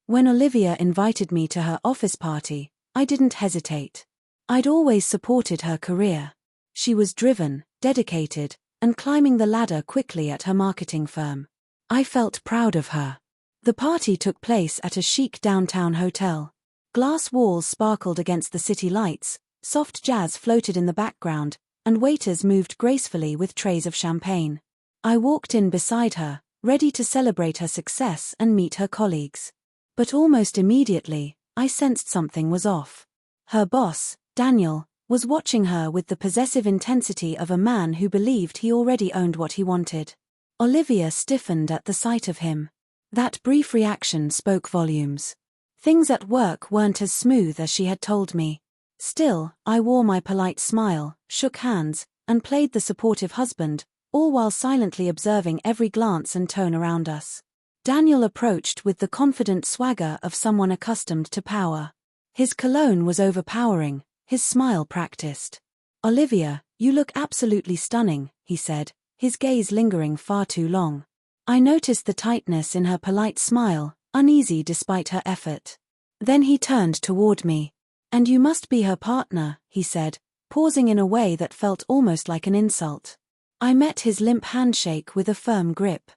When Olivia invited me to her office party, I didn't hesitate. I'd always supported her career. She was driven, dedicated, and climbing the ladder quickly at her marketing firm. I felt proud of her. The party took place at a chic downtown hotel. Glass walls sparkled against the city lights, soft jazz floated in the background, and waiters moved gracefully with trays of champagne. I walked in beside her, ready to celebrate her success and meet her colleagues. But almost immediately, I sensed something was off. Her boss, Daniel, was watching her with the possessive intensity of a man who believed he already owned what he wanted. Olivia stiffened at the sight of him. That brief reaction spoke volumes. Things at work weren't as smooth as she had told me. Still, I wore my polite smile, shook hands, and played the supportive husband, all while silently observing every glance and tone around us. Daniel approached with the confident swagger of someone accustomed to power. His cologne was overpowering, his smile practiced. "Olivia, you look absolutely stunning," he said, his gaze lingering far too long. I noticed the tightness in her polite smile, uneasy despite her effort. Then he turned toward me. "And you must be her partner," he said, pausing in a way that felt almost like an insult. I met his limp handshake with a firm grip.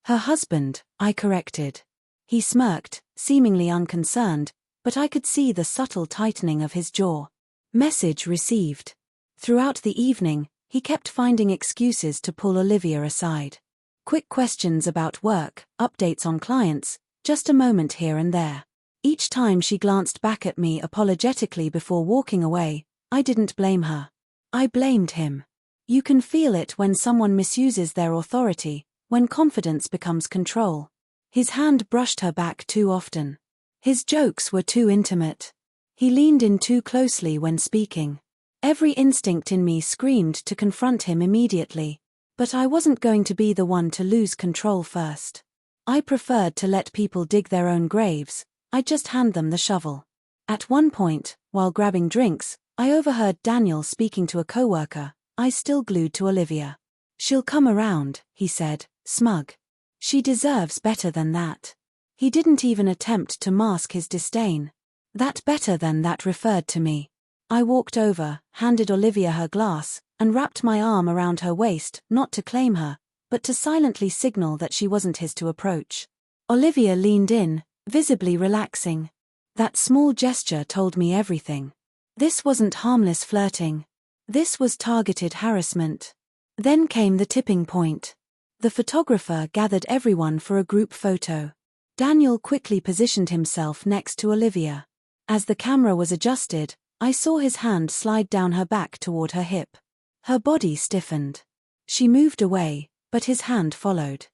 "Her husband," I corrected. He smirked, seemingly unconcerned, but I could see the subtle tightening of his jaw. Message received. Throughout the evening, he kept finding excuses to pull Olivia aside. Quick questions about work, updates on clients, just a moment here and there. Each time she glanced back at me apologetically before walking away, I didn't blame her. I blamed him. You can feel it when someone misuses their authority, when confidence becomes control. His hand brushed her back too often. His jokes were too intimate. He leaned in too closely when speaking. Every instinct in me screamed to confront him immediately. But I wasn't going to be the one to lose control first. I preferred to let people dig their own graves. I'd just hand them the shovel. At one point, while grabbing drinks, I overheard Daniel speaking to a coworker, eyes still glued to Olivia. "She'll come around," he said, smug. "She deserves better than that." He didn't even attempt to mask his disdain. That better than that referred to me. I walked over, handed Olivia her glass, and wrapped my arm around her waist, not to claim her, but to silently signal that she wasn't his to approach. Olivia leaned in, visibly relaxing. That small gesture told me everything. This wasn't harmless flirting. This was targeted harassment. Then came the tipping point. The photographer gathered everyone for a group photo. Daniel quickly positioned himself next to Olivia. As the camera was adjusted, I saw his hand slide down her back toward her hip. Her body stiffened. She moved away, but his hand followed.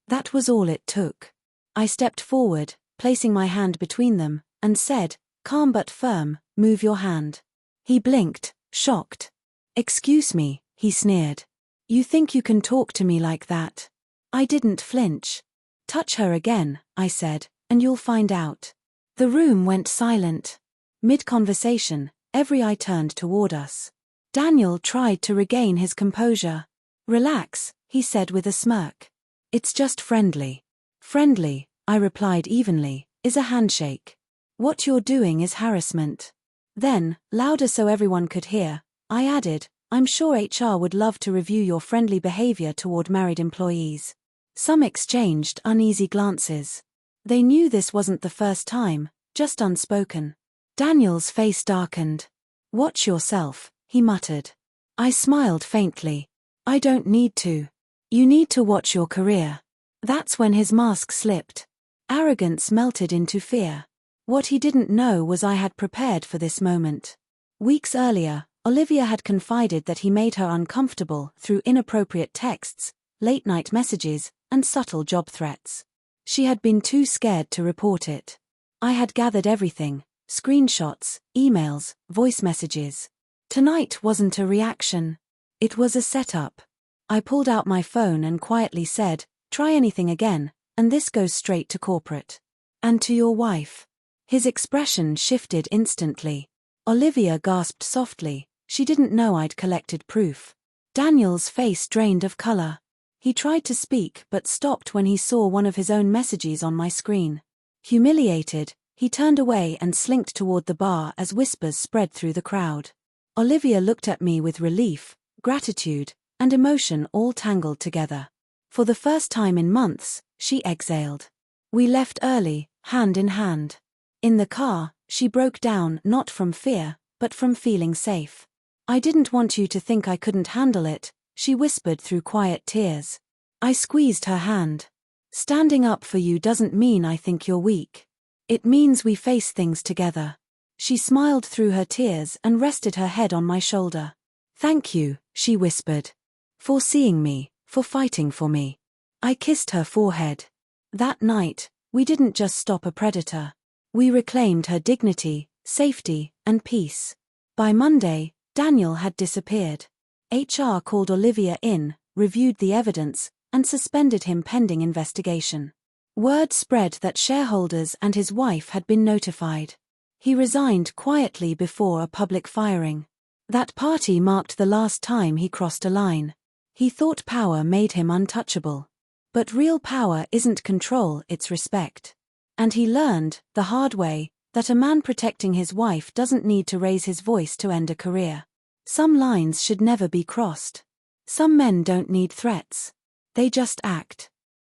That was all it took. I stepped forward, placing my hand between them, and said, calm but firm, "Move your hand." He blinked, shocked. "Excuse me," he sneered. "You think you can talk to me like that?" I didn't flinch. "Touch her again," I said, "and you'll find out." The room went silent. Mid-conversation, every eye turned toward us. Daniel tried to regain his composure. "Relax," he said with a smirk. "It's just friendly." "Friendly," I replied evenly, "is a handshake. What you're doing is harassment." Then, louder so everyone could hear, I added, "I'm sure HR would love to review your friendly behavior toward married employees." Some exchanged uneasy glances. They knew this wasn't the first time, just unspoken. Daniel's face darkened. "Watch yourself," he muttered. I smiled faintly. "I don't need to. You need to watch your career." That's when his mask slipped. Arrogance melted into fear. What he didn't know was I had prepared for this moment. Weeks earlier, Olivia had confided that he made her uncomfortable through inappropriate texts, late-night messages, and subtle job threats. She had been too scared to report it. I had gathered everything: screenshots, emails, voice messages. Tonight wasn't a reaction. It was a setup. I pulled out my phone and quietly said, "Try anything again, and this goes straight to corporate. And to your wife." His expression shifted instantly. Olivia gasped softly. She didn't know I'd collected proof. Daniel's face drained of color. He tried to speak but stopped when he saw one of his own messages on my screen. Humiliated, he turned away and slinked toward the bar as whispers spread through the crowd. Olivia looked at me with relief, gratitude, and emotion all tangled together. For the first time in months, she exhaled. We left early, hand in hand. In the car, she broke down not from fear, but from feeling safe. "I didn't want you to think I couldn't handle it," she whispered through quiet tears. I squeezed her hand. "Standing up for you doesn't mean I think you're weak. It means we face things together." She smiled through her tears and rested her head on my shoulder. "Thank you," she whispered. "For seeing me, for fighting for me." I kissed her forehead. That night, we didn't just stop a predator. We reclaimed her dignity, safety, and peace. By Monday, Daniel had disappeared. HR called Olivia in, reviewed the evidence, and suspended him pending investigation. Word spread that shareholders and his wife had been notified. He resigned quietly before a public firing. That party marked the last time he crossed a line. He thought power made him untouchable. But real power isn't control, it's respect. And he learned, the hard way, that a man protecting his wife doesn't need to raise his voice to end a career. Some lines should never be crossed. Some men don't need threats. They just act.